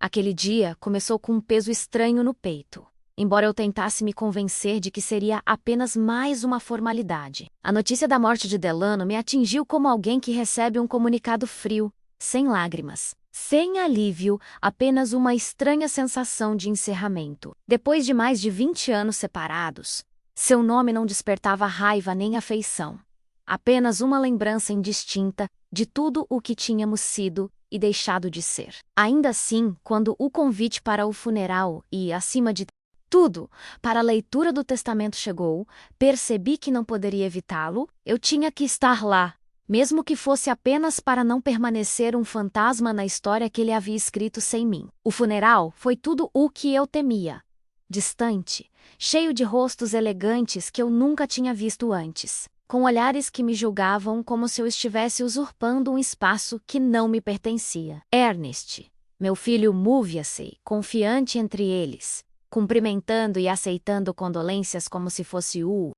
Aquele dia começou com um peso estranho no peito, embora eu tentasse me convencer de que seria apenas mais uma formalidade. A notícia da morte de Delano me atingiu como alguém que recebe um comunicado frio, sem lágrimas, sem alívio, apenas uma estranha sensação de encerramento. Depois de mais de 20 anos separados, seu nome não despertava raiva nem afeição. Apenas uma lembrança indistinta de tudo o que tínhamos sido e deixado de ser. Ainda assim, quando o convite para o funeral e, acima de tudo, para a leitura do testamento chegou, percebi que não poderia evitá-lo, eu tinha que estar lá, mesmo que fosse apenas para não permanecer um fantasma na história que ele havia escrito sem mim. O funeral foi tudo o que eu temia. Distante, cheio de rostos elegantes que eu nunca tinha visto antes, com olhares que me julgavam como se eu estivesse usurpando um espaço que não me pertencia. Ernest, meu filho, movia-se, confiante entre eles, cumprimentando e aceitando condolências como se fosse o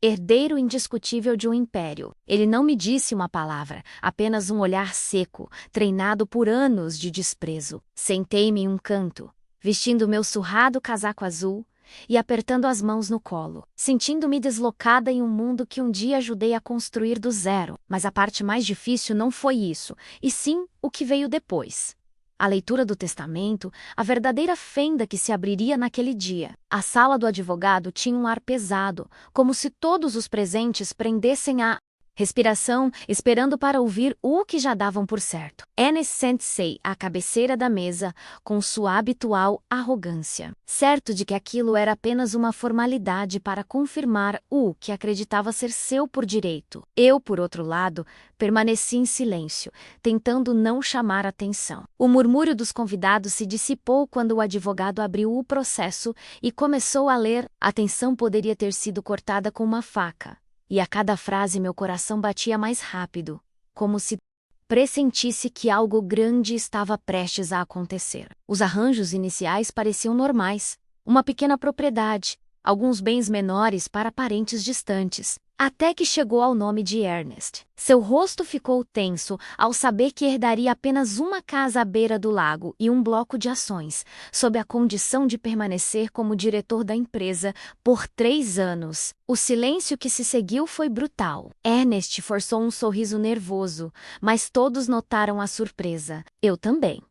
herdeiro indiscutível de um império. Ele não me disse uma palavra, apenas um olhar seco, treinado por anos de desprezo. Sentei-me em um canto, vestindo meu surrado casaco azul e apertando as mãos no colo, sentindo-me deslocada em um mundo que um dia ajudei a construir do zero. Mas a parte mais difícil não foi isso, e sim o que veio depois. A leitura do testamento, a verdadeira fenda que se abriria naquele dia. A sala do advogado tinha um ar pesado, como se todos os presentes prendessem a respiração, esperando para ouvir o que já davam por certo. Ernest sente-se à cabeceira da mesa, com sua habitual arrogância, certo de que aquilo era apenas uma formalidade para confirmar o que acreditava ser seu por direito. Eu, por outro lado, permaneci em silêncio, tentando não chamar atenção. O murmúrio dos convidados se dissipou quando o advogado abriu o processo e começou a ler. A tensão poderia ter sido cortada com uma faca. E a cada frase meu coração batia mais rápido, como se pressentisse que algo grande estava prestes a acontecer. Os arranjos iniciais pareciam normais, uma pequena propriedade, alguns bens menores para parentes distantes, até que chegou ao nome de Ernest. Seu rosto ficou tenso ao saber que herdaria apenas uma casa à beira do lago e um bloco de ações, sob a condição de permanecer como diretor da empresa por 3 anos. O silêncio que se seguiu foi brutal. Ernest forçou um sorriso nervoso, mas todos notaram a surpresa. Eu também.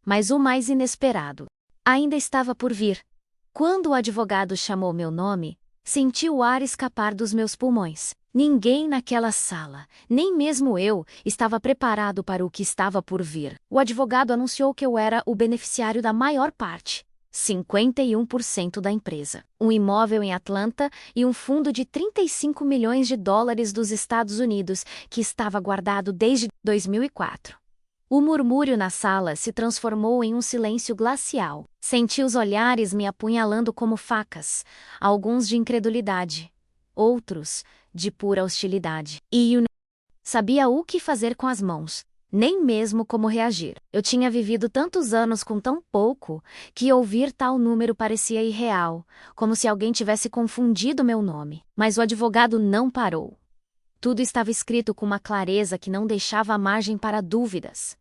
Mas o mais inesperado ainda estava por vir. Quando o advogado chamou meu nome, senti o ar escapar dos meus pulmões. Ninguém naquela sala, nem mesmo eu, estava preparado para o que estava por vir. O advogado anunciou que eu era o beneficiário da maior parte, 51% da empresa, um imóvel em Atlanta e um fundo de 35 milhões de dólares dos Estados Unidos que estava guardado desde 2004. O murmúrio na sala se transformou em um silêncio glacial. Senti os olhares me apunhalando como facas, alguns de incredulidade, outros de pura hostilidade. E eu não sabia o que fazer com as mãos, nem mesmo como reagir. Eu tinha vivido tantos anos com tão pouco que ouvir tal número parecia irreal, como se alguém tivesse confundido meu nome. Mas o advogado não parou. Tudo estava escrito com uma clareza que não deixava margem para dúvidas.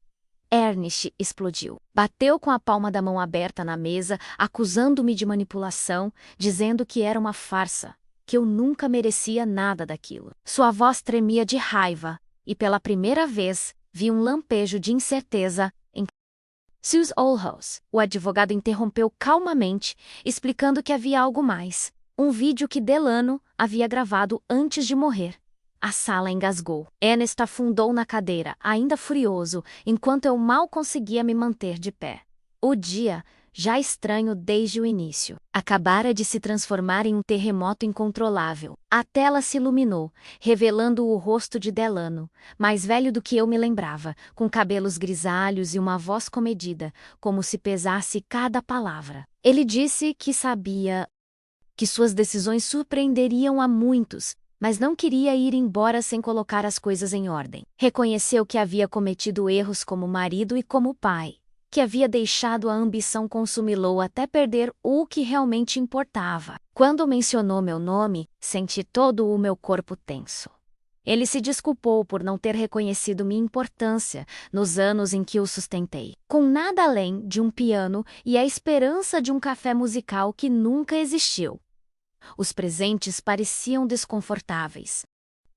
Ernest explodiu. Bateu com a palma da mão aberta na mesa, acusando-me de manipulação, dizendo que era uma farsa, que eu nunca merecia nada daquilo. Sua voz tremia de raiva, e pela primeira vez, vi um lampejo de incerteza em Suze Olhouse. O advogado interrompeu calmamente, explicando que havia algo mais. Um vídeo que Delano havia gravado antes de morrer. A sala engasgou. Ernest afundou na cadeira, ainda furioso, enquanto eu mal conseguia me manter de pé. O dia, já estranho desde o início, acabara de se transformar em um terremoto incontrolável. A tela se iluminou, revelando o rosto de Delano, mais velho do que eu me lembrava, com cabelos grisalhos e uma voz comedida, como se pesasse cada palavra. Ele disse que sabia que suas decisões surpreenderiam a muitos, mas não queria ir embora sem colocar as coisas em ordem. Reconheceu que havia cometido erros como marido e como pai, que havia deixado a ambição consumi-lo até perder o que realmente importava. Quando mencionou meu nome, senti todo o meu corpo tenso. Ele se desculpou por não ter reconhecido minha importância nos anos em que o sustentei, com nada além de um piano e a esperança de um café musical que nunca existiu. Os presentes pareciam desconfortáveis.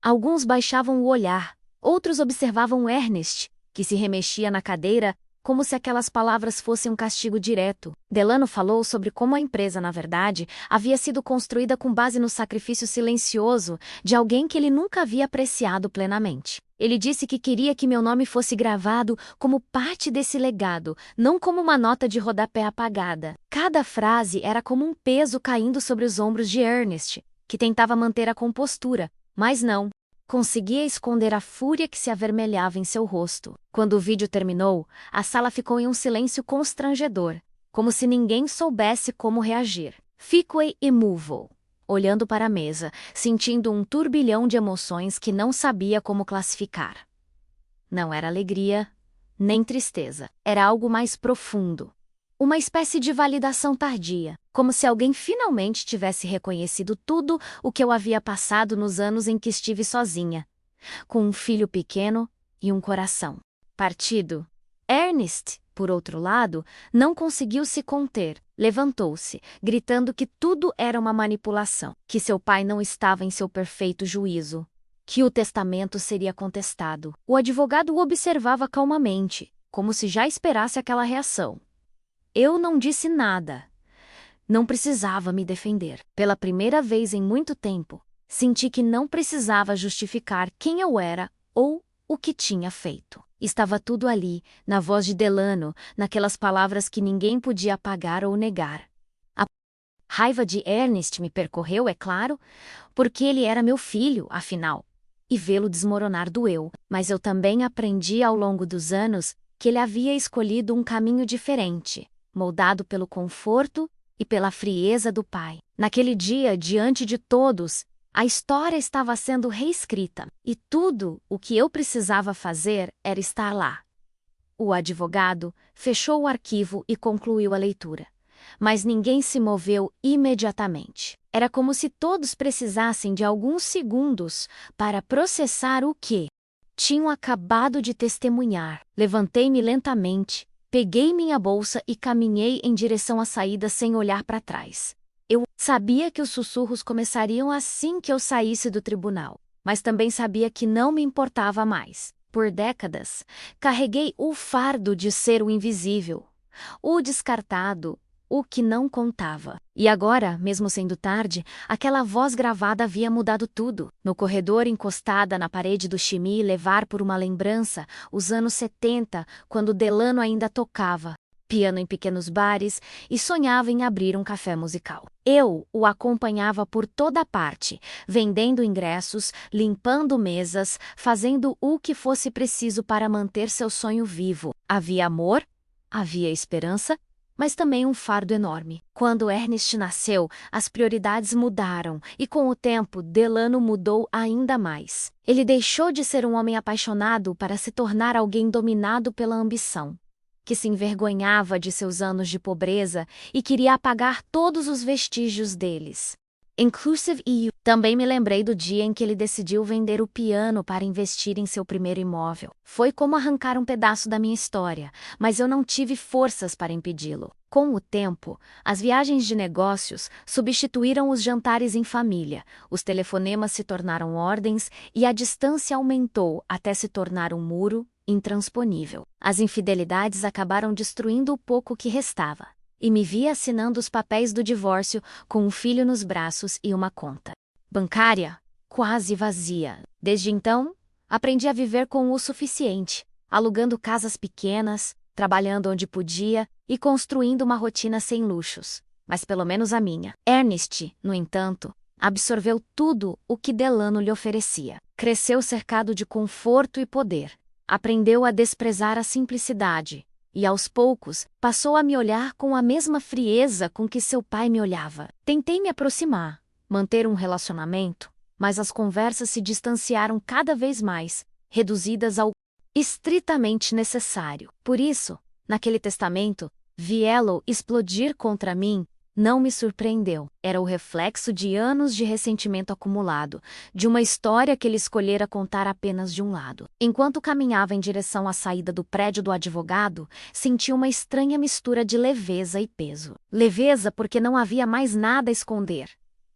Alguns baixavam o olhar, outros observavam Ernest, que se remexia na cadeira como se aquelas palavras fossem um castigo direto. Delano falou sobre como a empresa, na verdade, havia sido construída com base no sacrifício silencioso de alguém que ele nunca havia apreciado plenamente. Ele disse que queria que meu nome fosse gravado como parte desse legado, não como uma nota de rodapé apagada. Cada frase era como um peso caindo sobre os ombros de Ernest, que tentava manter a compostura, mas não. Conseguia esconder a fúria que se avermelhava em seu rosto. Quando o vídeo terminou, a sala ficou em um silêncio constrangedor, como se ninguém soubesse como reagir. Fiquei imóvel, olhando para a mesa, sentindo um turbilhão de emoções que não sabia como classificar. Não era alegria, nem tristeza. Era algo mais profundo. Uma espécie de validação tardia, como se alguém finalmente tivesse reconhecido tudo o que eu havia passado nos anos em que estive sozinha, com um filho pequeno e um coração partido. Ernest, por outro lado, não conseguiu se conter. Levantou-se, gritando que tudo era uma manipulação, que seu pai não estava em seu perfeito juízo, que o testamento seria contestado. O advogado o observava calmamente, como se já esperasse aquela reação. Eu não disse nada. Não precisava me defender. Pela primeira vez em muito tempo, senti que não precisava justificar quem eu era ou o que tinha feito. Estava tudo ali, na voz de Delano, naquelas palavras que ninguém podia apagar ou negar. A raiva de Ernest me percorreu, é claro, porque ele era meu filho, afinal. E vê-lo desmoronar doeu. Mas eu também aprendi ao longo dos anos que ele havia escolhido um caminho diferente, moldado pelo conforto e pela frieza do pai. Naquele dia, diante de todos, a história estava sendo reescrita, e tudo o que eu precisava fazer era estar lá. O advogado fechou o arquivo e concluiu a leitura. Mas ninguém se moveu imediatamente. Era como se todos precisassem de alguns segundos para processar o que tinham acabado de testemunhar. Levantei-me lentamente, peguei minha bolsa e caminhei em direção à saída sem olhar para trás. Eu sabia que os sussurros começariam assim que eu saísse do tribunal, mas também sabia que não me importava mais. Por décadas, carreguei o fardo de ser o invisível, o descartado, o que não contava. E agora, mesmo sendo tarde, aquela voz gravada havia mudado tudo. No corredor, encostada na parede do Chimie, levar por uma lembrança os anos 70, quando Delano ainda tocava piano em pequenos bares e sonhava em abrir um café musical. Eu o acompanhava por toda parte, vendendo ingressos, limpando mesas, fazendo o que fosse preciso para manter seu sonho vivo. Havia amor, havia esperança, mas também um fardo enorme. Quando Ernest nasceu, as prioridades mudaram e com o tempo Delano mudou ainda mais. Ele deixou de ser um homem apaixonado para se tornar alguém dominado pela ambição, que se envergonhava de seus anos de pobreza e queria apagar todos os vestígios deles. Inclusive eu. Também me lembrei do dia em que ele decidiu vender o piano para investir em seu primeiro imóvel. Foi como arrancar um pedaço da minha história, mas eu não tive forças para impedi-lo. Com o tempo, as viagens de negócios substituíram os jantares em família, os telefonemas se tornaram ordens e a distância aumentou até se tornar um muro intransponível. As infidelidades acabaram destruindo o pouco que restava, e me vi assinando os papéis do divórcio com um filho nos braços e uma conta bancária quase vazia. Desde então, aprendi a viver com o suficiente, alugando casas pequenas, trabalhando onde podia e construindo uma rotina sem luxos, mas pelo menos a minha. Ernest, no entanto, absorveu tudo o que Delano lhe oferecia. Cresceu cercado de conforto e poder. Aprendeu a desprezar a simplicidade e, aos poucos, passou a me olhar com a mesma frieza com que seu pai me olhava. Tentei me aproximar, manter um relacionamento, mas as conversas se distanciaram cada vez mais, reduzidas ao estritamente necessário. Por isso, naquele testamento, vi Elo explodir contra mim não me surpreendeu. Era o reflexo de anos de ressentimento acumulado, de uma história que ele escolhera contar apenas de um lado. Enquanto caminhava em direção à saída do prédio do advogado, senti uma estranha mistura de leveza e peso. Leveza porque não havia mais nada a esconder.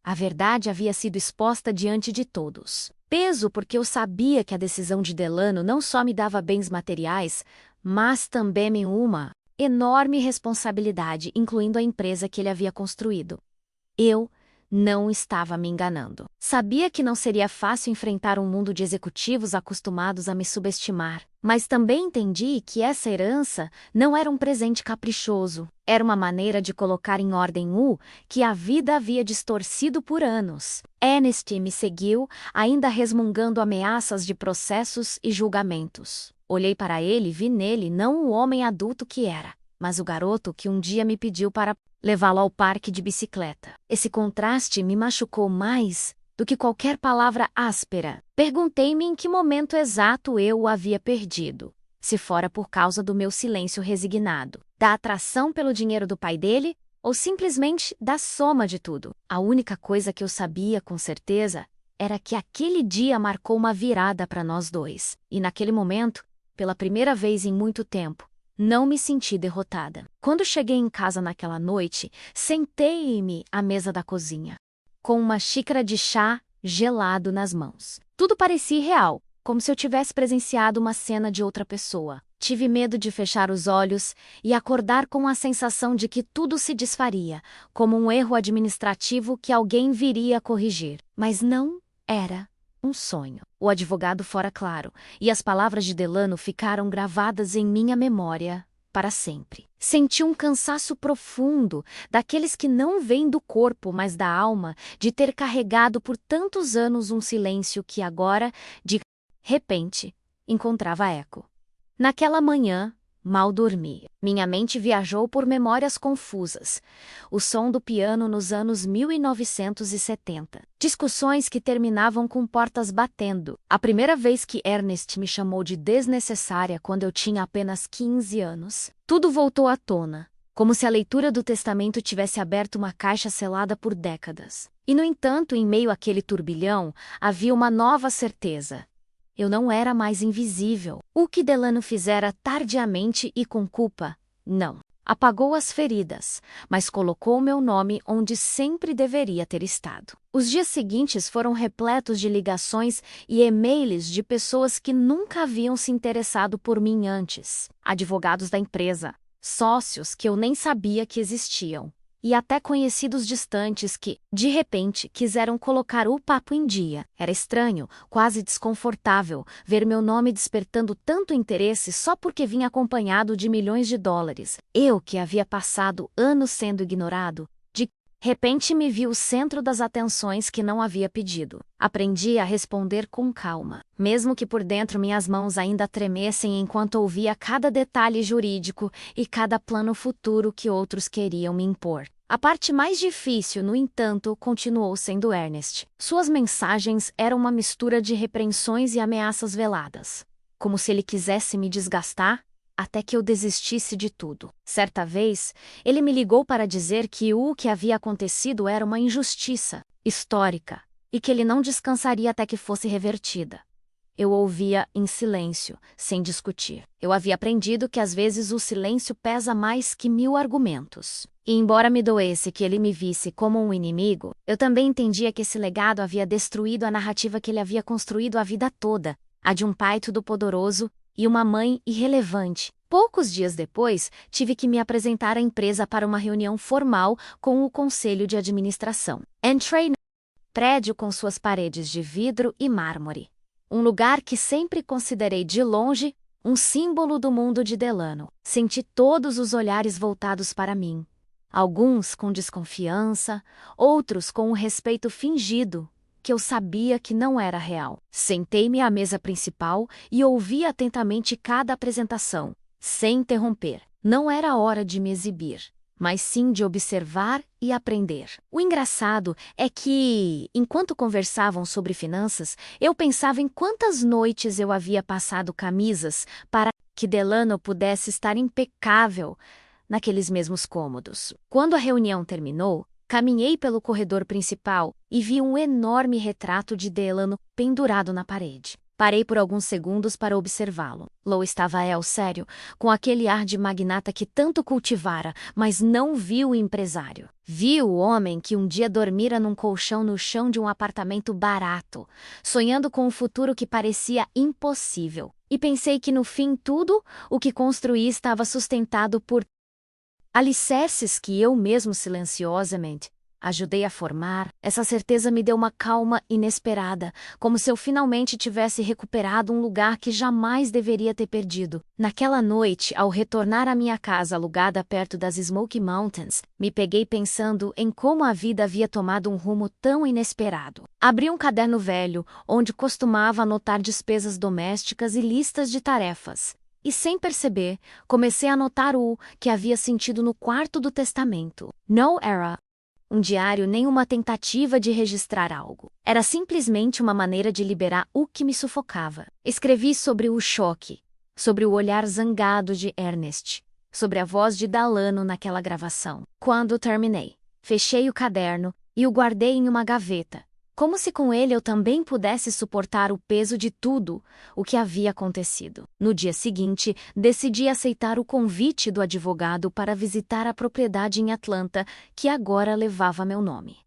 A verdade havia sido exposta diante de todos. Peso porque eu sabia que a decisão de Delano não só me dava bens materiais, mas também uma enorme responsabilidade, incluindo a empresa que ele havia construído. Eu não estava me enganando. Sabia que não seria fácil enfrentar um mundo de executivos acostumados a me subestimar, mas também entendi que essa herança não era um presente caprichoso. Era uma maneira de colocar em ordem o que a vida havia distorcido por anos. Ernest me seguiu, ainda resmungando ameaças de processos e julgamentos. Olhei para ele e vi nele não o homem adulto que era, mas o garoto que um dia me pediu para levá-lo ao parque de bicicleta. Esse contraste me machucou mais do que qualquer palavra áspera. Perguntei-me em que momento exato eu o havia perdido. Se fora por causa do meu silêncio resignado, da atração pelo dinheiro do pai dele, ou simplesmente da soma de tudo. A única coisa que eu sabia com certeza era que aquele dia marcou uma virada para nós dois. E naquele momento, pela primeira vez em muito tempo, não me senti derrotada. Quando cheguei em casa naquela noite, sentei-me à mesa da cozinha, com uma xícara de chá gelado nas mãos. Tudo parecia irreal, como se eu tivesse presenciado uma cena de outra pessoa. Tive medo de fechar os olhos e acordar com a sensação de que tudo se desfaria, como um erro administrativo que alguém viria a corrigir. Mas não era um sonho. O advogado fora claro, e as palavras de Delano ficaram gravadas em minha memória para sempre. Senti um cansaço profundo, daqueles que não vêm do corpo, mas da alma, de ter carregado por tantos anos um silêncio que agora, de repente, encontrava eco. Naquela manhã, mal dormi. Minha mente viajou por memórias confusas. O som do piano nos anos 1970. Discussões que terminavam com portas batendo. A primeira vez que Ernest me chamou de desnecessária quando eu tinha apenas 15 anos. Tudo voltou à tona, como se a leitura do testamento tivesse aberto uma caixa selada por décadas. E, no entanto, em meio àquele turbilhão, havia uma nova certeza. Eu não era mais invisível. O que Delano fizera tardiamente e com culpa, não. Apagou as feridas, mas colocou meu nome onde sempre deveria ter estado. Os dias seguintes foram repletos de ligações e e-mails de pessoas que nunca haviam se interessado por mim antes. Advogados da empresa, sócios que eu nem sabia que existiam. E até conhecidos distantes que, de repente, quiseram colocar o papo em dia. Era estranho, quase desconfortável, ver meu nome despertando tanto interesse só porque vinha acompanhado de milhões de dólares. Eu, que havia passado anos sendo ignorado, de repente me vi o centro das atenções que não havia pedido. Aprendi a responder com calma, mesmo que por dentro minhas mãos ainda tremessem enquanto ouvia cada detalhe jurídico e cada plano futuro que outros queriam me impor. A parte mais difícil, no entanto, continuou sendo Ernest. Suas mensagens eram uma mistura de repreensões e ameaças veladas, como se ele quisesse me desgastar até que eu desistisse de tudo. Certa vez, ele me ligou para dizer que o que havia acontecido era uma injustiça histórica e que ele não descansaria até que fosse revertida. Eu ouvia em silêncio, sem discutir. Eu havia aprendido que às vezes o silêncio pesa mais que 1000 argumentos. E embora me doesse que ele me visse como um inimigo, eu também entendia que esse legado havia destruído a narrativa que ele havia construído a vida toda, a de um pai todo-poderoso e uma mãe irrelevante. Poucos dias depois, tive que me apresentar à empresa para uma reunião formal com o conselho de administração. Entrei no prédio com suas paredes de vidro e mármore. Um lugar que sempre considerei de longe um símbolo do mundo de Delano. Senti todos os olhares voltados para mim. Alguns com desconfiança, outros com um respeito fingido, que eu sabia que não era real. Sentei-me à mesa principal e ouvi atentamente cada apresentação, sem interromper. Não era hora de me exibir, mas sim de observar e aprender. O engraçado é que, enquanto conversavam sobre finanças, eu pensava em quantas noites eu havia passado camisas para que Delano pudesse estar impecável naqueles mesmos cômodos. Quando a reunião terminou, caminhei pelo corredor principal e vi um enorme retrato de Delano pendurado na parede. Parei por alguns segundos para observá-lo. Lo estava sério, com aquele ar de magnata que tanto cultivara, mas não viu o empresário. Viu o homem que um dia dormira num colchão no chão de um apartamento barato, sonhando com um futuro que parecia impossível. E pensei que no fim tudo o que construí estava sustentado por alicerces que eu mesmo silenciosamente ajudei a formar. Essa certeza me deu uma calma inesperada, como se eu finalmente tivesse recuperado um lugar que jamais deveria ter perdido. Naquela noite, ao retornar à minha casa alugada perto das Smoky Mountains, me peguei pensando em como a vida havia tomado um rumo tão inesperado. Abri um caderno velho, onde costumava anotar despesas domésticas e listas de tarefas. E sem perceber, comecei a anotar o que havia sentido no quarto do testamento. Não era um diário nem uma tentativa de registrar algo. Era simplesmente uma maneira de liberar o que me sufocava. Escrevi sobre o choque, sobre o olhar zangado de Ernest, sobre a voz de Delano naquela gravação. Quando terminei, fechei o caderno e o guardei em uma gaveta, como se com ele eu também pudesse suportar o peso de tudo o que havia acontecido. No dia seguinte, decidi aceitar o convite do advogado para visitar a propriedade em Atlanta, que agora levava meu nome.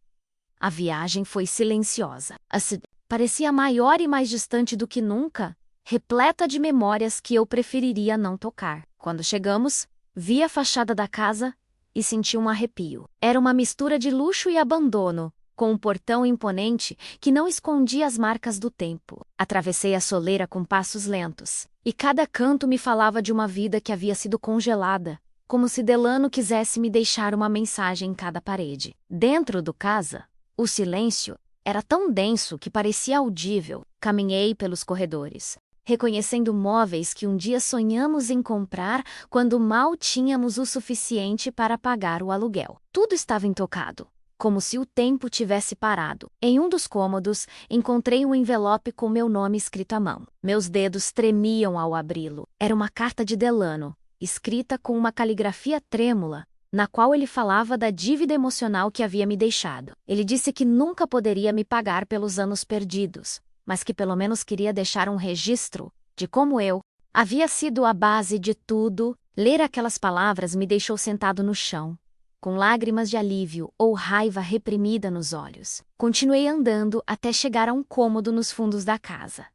A viagem foi silenciosa. A cidade parecia maior e mais distante do que nunca, repleta de memórias que eu preferiria não tocar. Quando chegamos, vi a fachada da casa e senti um arrepio. Era uma mistura de luxo e abandono, com um portão imponente que não escondia as marcas do tempo. Atravessei a soleira com passos lentos, e cada canto me falava de uma vida que havia sido congelada, como se Delano quisesse me deixar uma mensagem em cada parede. Dentro do casa, o silêncio era tão denso que parecia audível. Caminhei pelos corredores, reconhecendo móveis que um dia sonhamos em comprar quando mal tínhamos o suficiente para pagar o aluguel. Tudo estava intocado, como se o tempo tivesse parado. Em um dos cômodos, encontrei um envelope com meu nome escrito à mão. Meus dedos tremiam ao abri-lo. Era uma carta de Delano, escrita com uma caligrafia trêmula, na qual ele falava da dívida emocional que havia me deixado. Ele disse que nunca poderia me pagar pelos anos perdidos, mas que pelo menos queria deixar um registro de como eu havia sido a base de tudo. Ler aquelas palavras me deixou sentado no chão, com lágrimas de alívio ou raiva reprimida nos olhos. Continuei andando até chegar a um cômodo nos fundos da casa.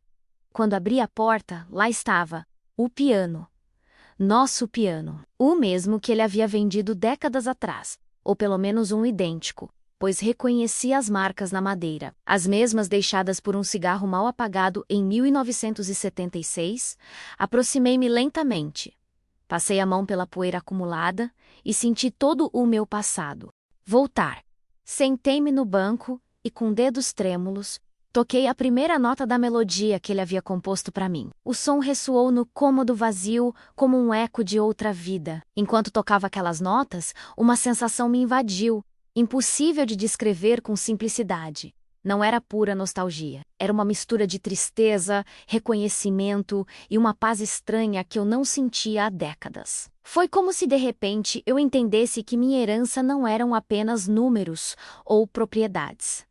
Quando abri a porta, lá estava o piano. Nosso piano. O mesmo que ele havia vendido décadas atrás, ou pelo menos um idêntico, pois reconheci as marcas na madeira, as mesmas deixadas por um cigarro mal apagado em 1976. Aproximei-me lentamente. Passei a mão pela poeira acumulada e senti todo o meu passado voltar. Sentei-me no banco e, com dedos trêmulos, toquei a primeira nota da melodia que ele havia composto para mim. O som ressoou no cômodo vazio como um eco de outra vida. Enquanto tocava aquelas notas, uma sensação me invadiu, impossível de descrever com simplicidade. Não era pura nostalgia. Era uma mistura de tristeza, reconhecimento e uma paz estranha que eu não sentia há décadas. Foi como se de repente eu entendesse que minha herança não eram apenas números ou propriedades,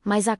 mas a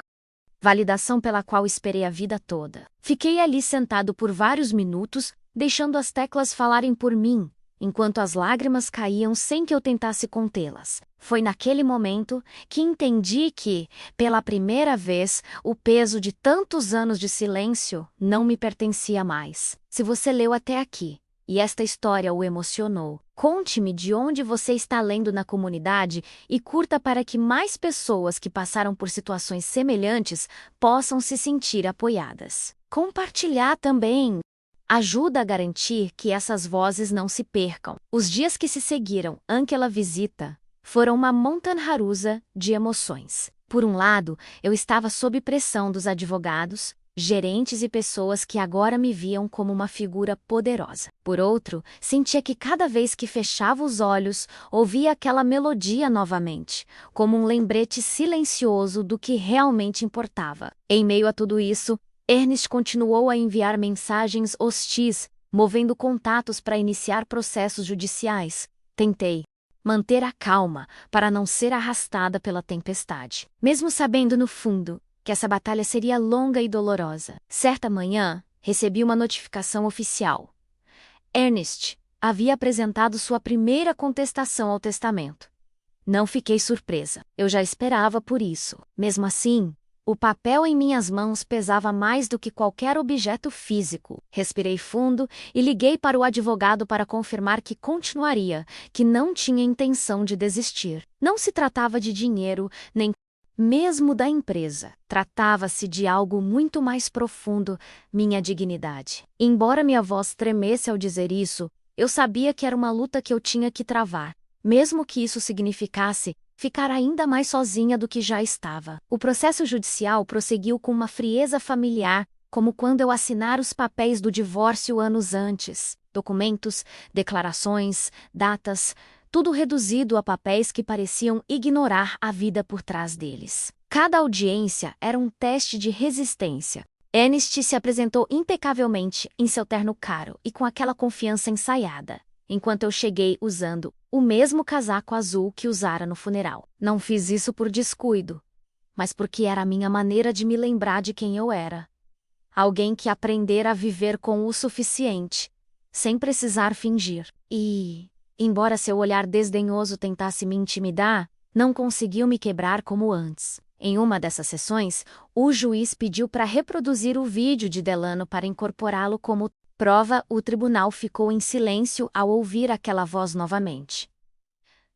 validação pela qual esperei a vida toda. Fiquei ali sentado por vários minutos, deixando as teclas falarem por mim, enquanto as lágrimas caíam sem que eu tentasse contê-las. Foi naquele momento que entendi que, pela primeira vez, o peso de tantos anos de silêncio não me pertencia mais. Se você leu até aqui e esta história o emocionou, conte-me de onde você está lendo na comunidade e curta para que mais pessoas que passaram por situações semelhantes possam se sentir apoiadas. Compartilhar também ajuda a garantir que essas vozes não se percam. Os dias que se seguiram àquela visita foram uma montanha-russa de emoções. Por um lado, eu estava sob pressão dos advogados, gerentes e pessoas que agora me viam como uma figura poderosa. Por outro, sentia que cada vez que fechava os olhos, ouvia aquela melodia novamente, como um lembrete silencioso do que realmente importava. Em meio a tudo isso, Ernest continuou a enviar mensagens hostis, movendo contatos para iniciar processos judiciais, Tentei manter a calma para não ser arrastada pela tempestade, mesmo sabendo no fundo que essa batalha seria longa e dolorosa. Certa manhã, recebi uma notificação oficial. Ernest havia apresentado sua primeira contestação ao testamento. Não fiquei surpresa. Eu já esperava por isso. Mesmo assim, o papel em minhas mãos pesava mais do que qualquer objeto físico. Respirei fundo e liguei para o advogado para confirmar que continuaria, que não tinha intenção de desistir. Não se tratava de dinheiro, nem mesmo da empresa. Tratava-se de algo muito mais profundo, minha dignidade. Embora minha voz tremesse ao dizer isso, eu sabia que era uma luta que eu tinha que travar, mesmo que isso significasse ficar ainda mais sozinha do que já estava. O processo judicial prosseguiu com uma frieza familiar, como quando eu assinara os papéis do divórcio anos antes. Documentos, declarações, datas, tudo reduzido a papéis que pareciam ignorar a vida por trás deles. Cada audiência era um teste de resistência. Ernest se apresentou impecavelmente em seu terno caro e com aquela confiança ensaiada, enquanto eu cheguei usando o mesmo casaco azul que usara no funeral. Não fiz isso por descuido, mas porque era a minha maneira de me lembrar de quem eu era. Alguém que aprendera a viver com o suficiente, sem precisar fingir. E, embora seu olhar desdenhoso tentasse me intimidar, não conseguiu me quebrar como antes. Em uma dessas sessões, o juiz pediu para reproduzir o vídeo de Delano para incorporá-lo como prova. O tribunal ficou em silêncio ao ouvir aquela voz novamente.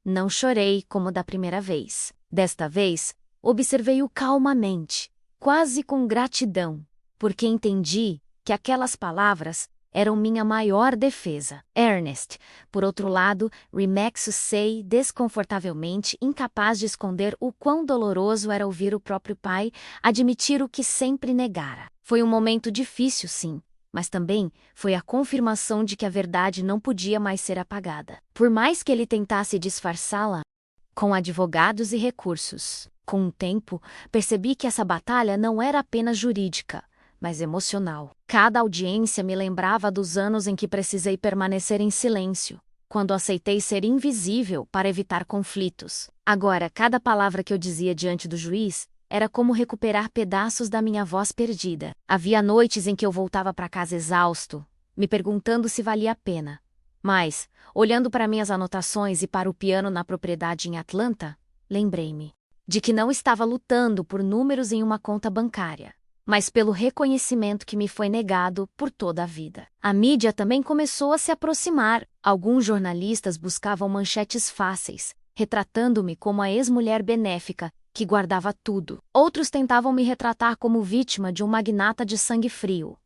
Não chorei como da primeira vez. Desta vez, observei-o calmamente, quase com gratidão, porque entendi que aquelas palavras eram minha maior defesa. Ernest, por outro lado, remexeu-se desconfortavelmente, incapaz de esconder o quão doloroso era ouvir o próprio pai admitir o que sempre negara. Foi um momento difícil, sim, mas também foi a confirmação de que a verdade não podia mais ser apagada, por mais que ele tentasse disfarçá-la com advogados e recursos. Com o tempo, percebi que essa batalha não era apenas jurídica, mas emocional. Cada audiência me lembrava dos anos em que precisei permanecer em silêncio, quando aceitei ser invisível para evitar conflitos. Agora, cada palavra que eu dizia diante do juiz era como recuperar pedaços da minha voz perdida. Havia noites em que eu voltava para casa exausto, me perguntando se valia a pena. Mas, olhando para minhas anotações e para o piano na propriedade em Atlanta, lembrei-me de que não estava lutando por números em uma conta bancária, mas pelo reconhecimento que me foi negado por toda a vida. A mídia também começou a se aproximar. Alguns jornalistas buscavam manchetes fáceis, retratando-me como a ex-mulher benéfica que guardava tudo. Outros tentavam me retratar como vítima de um magnata de sangue frio.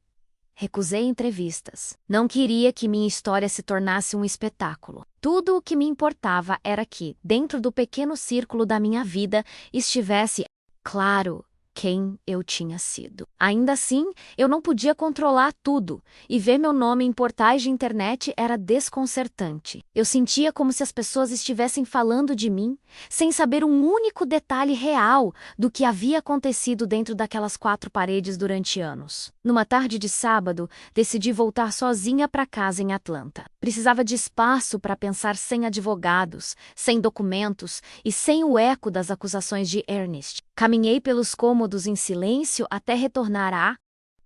Recusei entrevistas. Não queria que minha história se tornasse um espetáculo. Tudo o que me importava era que, dentro do pequeno círculo da minha vida, estivesse claro quem eu tinha sido. Ainda assim, eu não podia controlar tudo, e ver meu nome em portais de internet era desconcertante. Eu sentia como se as pessoas estivessem falando de mim, sem saber um único detalhe real do que havia acontecido dentro daquelas 4 paredes durante anos. Numa tarde de sábado, decidi voltar sozinha para casa em Atlanta. Precisava de espaço para pensar sem advogados, sem documentos e sem o eco das acusações de Ernest. Caminhei pelos cômodos em silêncio até retornar à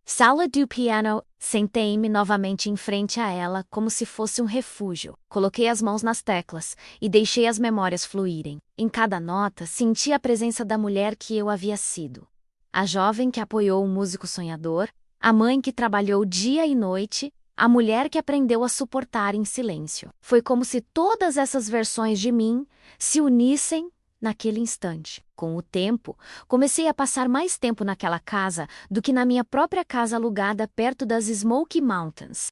sala do piano. Sentei-me novamente em frente a ela como se fosse um refúgio. Coloquei as mãos nas teclas e deixei as memórias fluírem. Em cada nota, senti a presença da mulher que eu havia sido. A jovem que apoiou o músico sonhador, a mãe que trabalhou dia e noite, a mulher que aprendeu a suportar em silêncio. Foi como se todas essas versões de mim se unissem naquele instante. Com o tempo, comecei a passar mais tempo naquela casa do que na minha própria casa alugada perto das Smoky Mountains.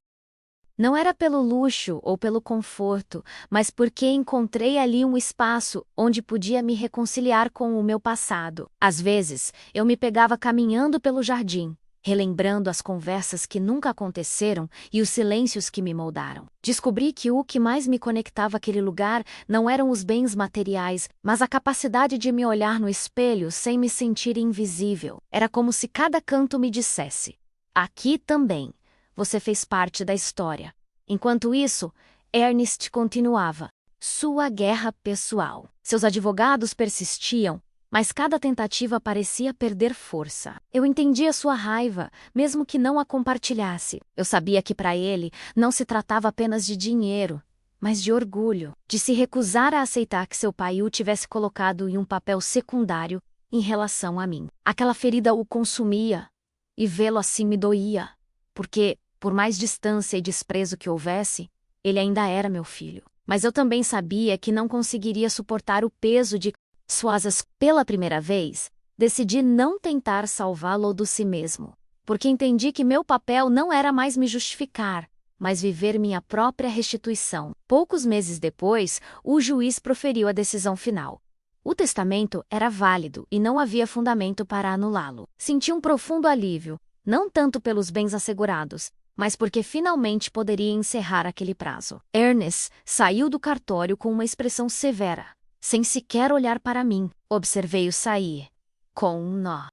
Não era pelo luxo ou pelo conforto, mas porque encontrei ali um espaço onde podia me reconciliar com o meu passado. Às vezes, eu me pegava caminhando pelo jardim, relembrando as conversas que nunca aconteceram e os silêncios que me moldaram. Descobri que o que mais me conectava àquele lugar não eram os bens materiais, mas a capacidade de me olhar no espelho sem me sentir invisível. Era como se cada canto me dissesse: aqui também, você fez parte da história. Enquanto isso, Ernest continuava. Sua guerra pessoal. Seus advogados persistiam, mas cada tentativa parecia perder força. Eu entendia sua raiva, mesmo que não a compartilhasse. Eu sabia que para ele não se tratava apenas de dinheiro, mas de orgulho, de se recusar a aceitar que seu pai o tivesse colocado em um papel secundário em relação a mim. Aquela ferida o consumia, e vê-lo assim me doía, porque, por mais distância e desprezo que houvesse, ele ainda era meu filho. Mas eu também sabia que não conseguiria suportar o peso de suas asas. Pela primeira vez, decidi não tentar salvá-lo de si mesmo, porque entendi que meu papel não era mais me justificar, mas viver minha própria restituição. Poucos meses depois, o juiz proferiu a decisão final. O testamento era válido e não havia fundamento para anulá-lo. Senti um profundo alívio, não tanto pelos bens assegurados, mas porque finalmente poderia encerrar aquele prazo. Ernest saiu do cartório com uma expressão severa, sem sequer olhar para mim. Observei-o sair, com um nó.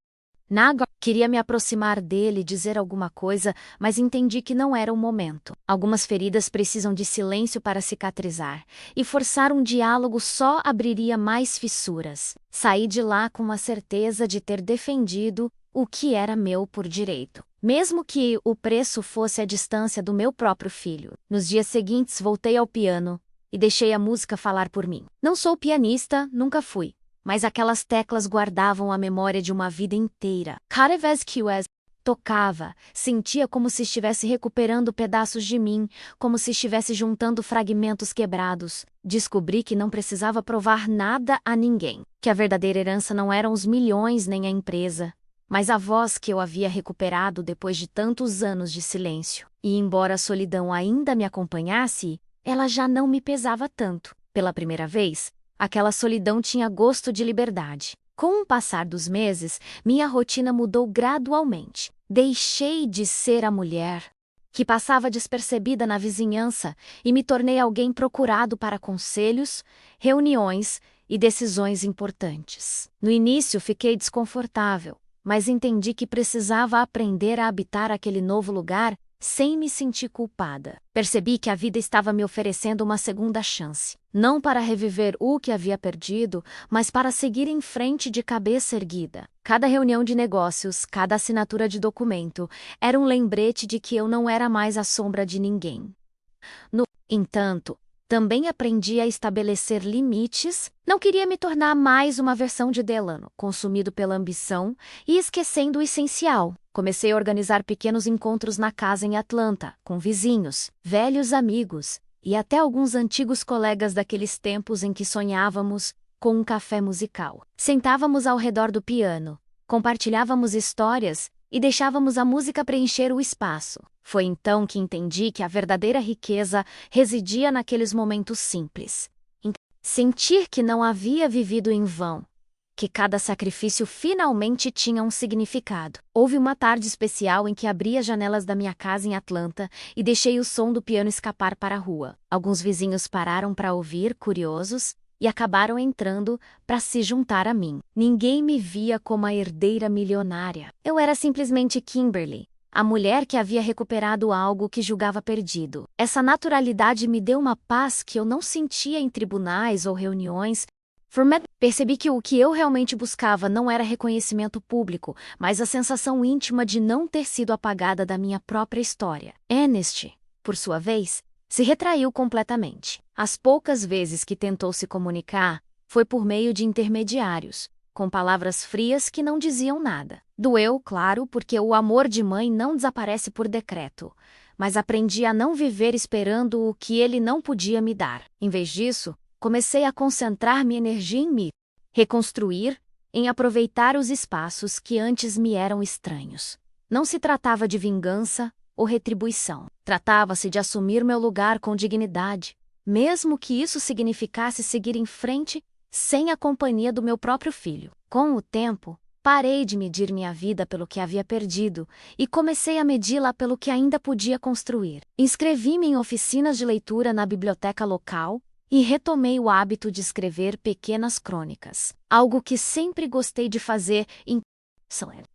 Queria me aproximar dele e dizer alguma coisa, mas entendi que não era o momento. Algumas feridas precisam de silêncio para cicatrizar, e forçar um diálogo só abriria mais fissuras. Saí de lá com a certeza de ter defendido o que era meu por direito, mesmo que o preço fosse a distância do meu próprio filho. Nos dias seguintes voltei ao piano e deixei a música falar por mim. Não sou pianista, nunca fui, mas aquelas teclas guardavam a memória de uma vida inteira. Cada vez que eu as tocava, sentia como se estivesse recuperando pedaços de mim, como se estivesse juntando fragmentos quebrados. Descobri que não precisava provar nada a ninguém, que a verdadeira herança não eram os milhões nem a empresa, mas a voz que eu havia recuperado depois de tantos anos de silêncio. E embora a solidão ainda me acompanhasse, ela já não me pesava tanto. Pela primeira vez, aquela solidão tinha gosto de liberdade. Com o passar dos meses, minha rotina mudou gradualmente. Deixei de ser a mulher que passava despercebida na vizinhança e me tornei alguém procurado para conselhos, reuniões e decisões importantes. No início fiquei desconfortável, mas entendi que precisava aprender a habitar aquele novo lugar sem me sentir culpada. Percebi que a vida estava me oferecendo uma segunda chance, não para reviver o que havia perdido, mas para seguir em frente de cabeça erguida. Cada reunião de negócios, cada assinatura de documento, era um lembrete de que eu não era mais a sombra de ninguém. No entanto, também aprendi a estabelecer limites. Não queria me tornar mais uma versão de Delano, consumido pela ambição e esquecendo o essencial. Comecei a organizar pequenos encontros na casa em Atlanta, com vizinhos, velhos amigos e até alguns antigos colegas daqueles tempos em que sonhávamos com um café musical. Sentávamos ao redor do piano, compartilhávamos histórias e deixávamos a música preencher o espaço. Foi então que entendi que a verdadeira riqueza residia naqueles momentos simples. Sentir que não havia vivido em vão, que cada sacrifício finalmente tinha um significado. Houve uma tarde especial em que abri as janelas da minha casa em Atlanta e deixei o som do piano escapar para a rua. Alguns vizinhos pararam para ouvir, curiosos, e acabaram entrando para se juntar a mim. Ninguém me via como a herdeira milionária. Eu era simplesmente Kimberly, a mulher que havia recuperado algo que julgava perdido. Essa naturalidade me deu uma paz que eu não sentia em tribunais ou reuniões. Percebi que o que eu realmente buscava não era reconhecimento público, mas a sensação íntima de não ter sido apagada da minha própria história. Ernest, por sua vez, se retraiu completamente. As poucas vezes que tentou se comunicar, foi por meio de intermediários, com palavras frias que não diziam nada. Doeu, claro, porque o amor de mãe não desaparece por decreto, mas aprendi a não viver esperando o que ele não podia me dar. Em vez disso, comecei a concentrar minha energia em me reconstruir, em aproveitar os espaços que antes me eram estranhos. Não se tratava de vingança ou retribuição. Tratava-se de assumir meu lugar com dignidade, mesmo que isso significasse seguir em frente sem a companhia do meu próprio filho. Com o tempo, parei de medir minha vida pelo que havia perdido e comecei a medi-la pelo que ainda podia construir. Inscrevi-me em oficinas de leitura na biblioteca local e retomei o hábito de escrever pequenas crônicas, algo que sempre gostei de fazer em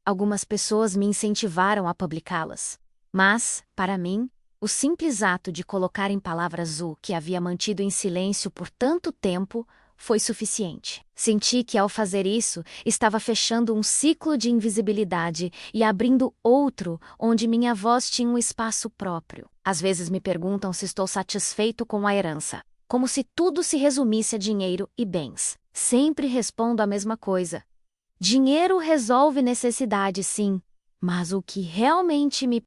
Algumas pessoas me incentivaram a publicá-las, mas, para mim, O simples ato de colocar em palavras o que havia mantido em silêncio por tanto tempo foi suficiente. Senti que, ao fazer isso, estava fechando um ciclo de invisibilidade e abrindo outro onde minha voz tinha um espaço próprio. Às vezes me perguntam se estou satisfeito com a herança, como se tudo se resumisse a dinheiro e bens. Sempre respondo a mesma coisa. Dinheiro resolve necessidades, sim, mas o que realmente me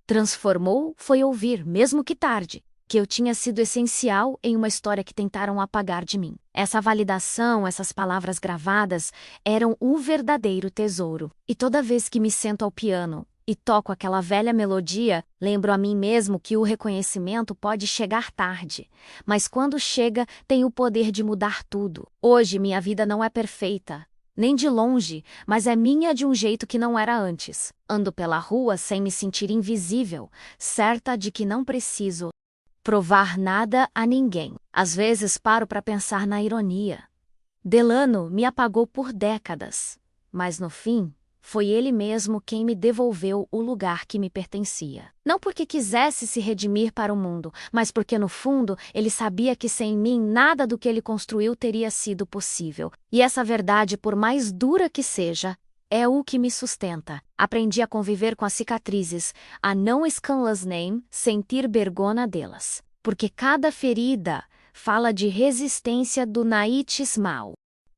transformou foi ouvir, mesmo que tarde, que eu tinha sido essencial em uma história que tentaram apagar de mim. Essa validação, essas palavras gravadas, eram o verdadeiro tesouro. E toda vez que me sento ao piano e toco aquela velha melodia, lembro a mim mesmo que o reconhecimento pode chegar tarde, mas quando chega, tem o poder de mudar tudo. Hoje minha vida não é perfeita, nem de longe, mas é minha de um jeito que não era antes. Ando pela rua sem me sentir invisível, certa de que não preciso provar nada a ninguém. Às vezes paro para pensar na ironia. Delano me apagou por décadas, mas no fim, foi ele mesmo quem me devolveu o lugar que me pertencia. Não porque quisesse se redimir para o mundo, mas porque no fundo ele sabia que sem mim nada do que ele construiu teria sido possível. E essa verdade, por mais dura que seja, é o que me sustenta. Aprendi a conviver com as cicatrizes, a não escândal's name, sentir vergonha delas. Porque cada ferida fala de resistência do naites mal.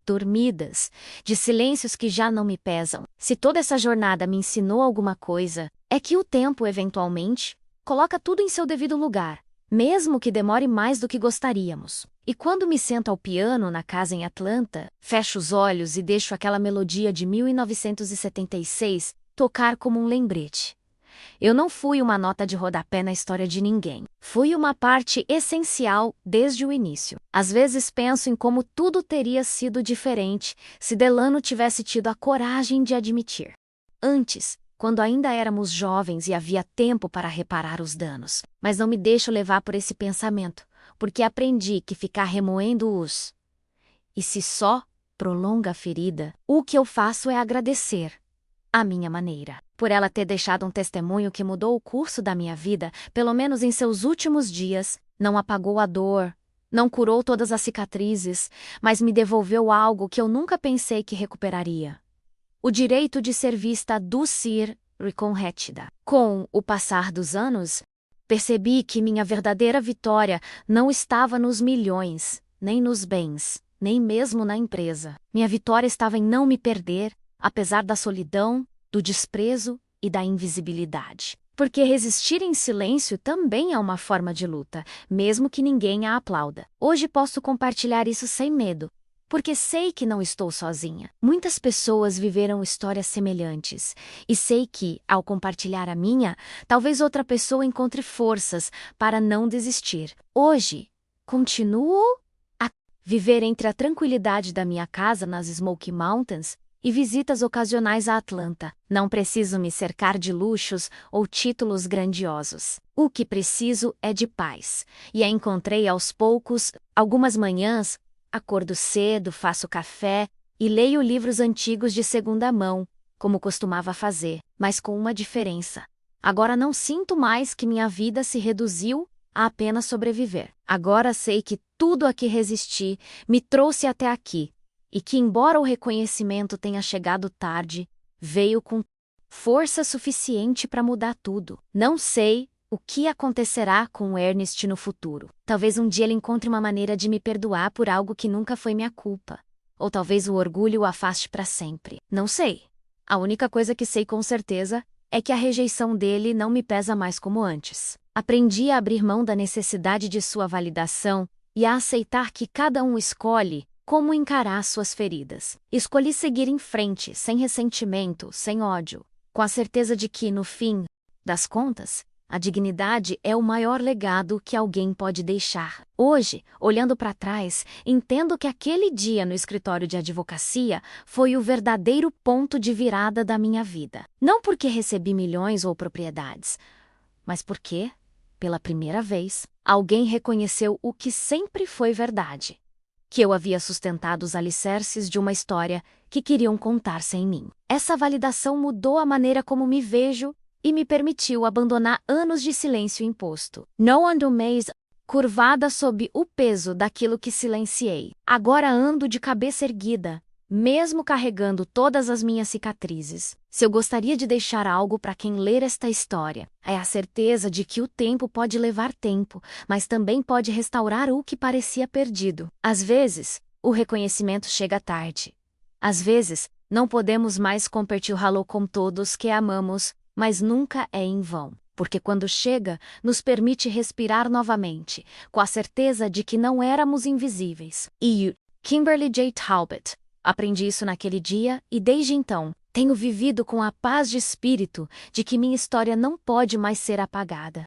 Dormidas, de silêncios que já não me pesam. Se toda essa jornada me ensinou alguma coisa, é que o tempo, eventualmente, coloca tudo em seu devido lugar, mesmo que demore mais do que gostaríamos. E quando me sento ao piano na casa em Atlanta, fecho os olhos e deixo aquela melodia de 1976 tocar como um lembrete. Eu não fui uma nota de rodapé na história de ninguém. Fui uma parte essencial desde o início. Às vezes penso em como tudo teria sido diferente se Delano tivesse tido a coragem de admitir. Antes, quando ainda éramos jovens e havia tempo para reparar os danos. Mas não me deixo levar por esse pensamento, porque aprendi que ficar remoendo-os, e se só prolonga a ferida, o que eu faço é agradecer, à minha maneira, por ela ter deixado um testemunho que mudou o curso da minha vida, pelo menos em seus últimos dias, não apagou a dor, não curou todas as cicatrizes, mas me devolveu algo que eu nunca pensei que recuperaria. O direito de ser vista dulcir reconhecida. Com o passar dos anos, percebi que minha verdadeira vitória não estava nos milhões, nem nos bens, nem mesmo na empresa. Minha vitória estava em não me perder, apesar da solidão, do desprezo e da invisibilidade. Porque resistir em silêncio também é uma forma de luta, mesmo que ninguém a aplauda. Hoje posso compartilhar isso sem medo, porque sei que não estou sozinha. Muitas pessoas viveram histórias semelhantes, e sei que, ao compartilhar a minha, talvez outra pessoa encontre forças para não desistir. Hoje, continuo a viver entre a tranquilidade da minha casa nas Smoky Mountains e visitas ocasionais a Atlanta. Não preciso me cercar de luxos ou títulos grandiosos. O que preciso é de paz, e a encontrei aos poucos. Algumas manhãs, acordo cedo, faço café e leio livros antigos de segunda mão, como costumava fazer, mas com uma diferença. Agora não sinto mais que minha vida se reduziu a apenas sobreviver. Agora sei que tudo a que resisti me trouxe até aqui, e que, embora o reconhecimento tenha chegado tarde, veio com força suficiente para mudar tudo. Não sei o que acontecerá com Ernest no futuro. Talvez um dia ele encontre uma maneira de me perdoar por algo que nunca foi minha culpa. Ou talvez o orgulho o afaste para sempre. Não sei. A única coisa que sei com certeza é que a rejeição dele não me pesa mais como antes. Aprendi a abrir mão da necessidade de sua validação e a aceitar que cada um escolhe como encarar suas feridas. Escolhi seguir em frente, sem ressentimento, sem ódio, com a certeza de que, no fim das contas, a dignidade é o maior legado que alguém pode deixar. Hoje, olhando para trás, entendo que aquele dia no escritório de advocacia foi o verdadeiro ponto de virada da minha vida. Não porque recebi milhões ou propriedades, mas porque, pela primeira vez, alguém reconheceu o que sempre foi verdade: que eu havia sustentado os alicerces de uma história que queriam contar sem mim. Essa validação mudou a maneira como me vejo e me permitiu abandonar anos de silêncio imposto. Não ando mais curvada sob o peso daquilo que silenciei. Agora ando de cabeça erguida, mesmo carregando todas as minhas cicatrizes. Se eu gostaria de deixar algo para quem ler esta história, é a certeza de que o tempo pode levar tempo, mas também pode restaurar o que parecia perdido. Às vezes, o reconhecimento chega tarde. Às vezes, não podemos mais compartilhá-lo com todos que amamos, mas nunca é em vão. Porque quando chega, nos permite respirar novamente, com a certeza de que não éramos invisíveis. E Kimberly J. Talbot. Aprendi isso naquele dia e desde então, tenho vivido com a paz de espírito de que minha história não pode mais ser apagada.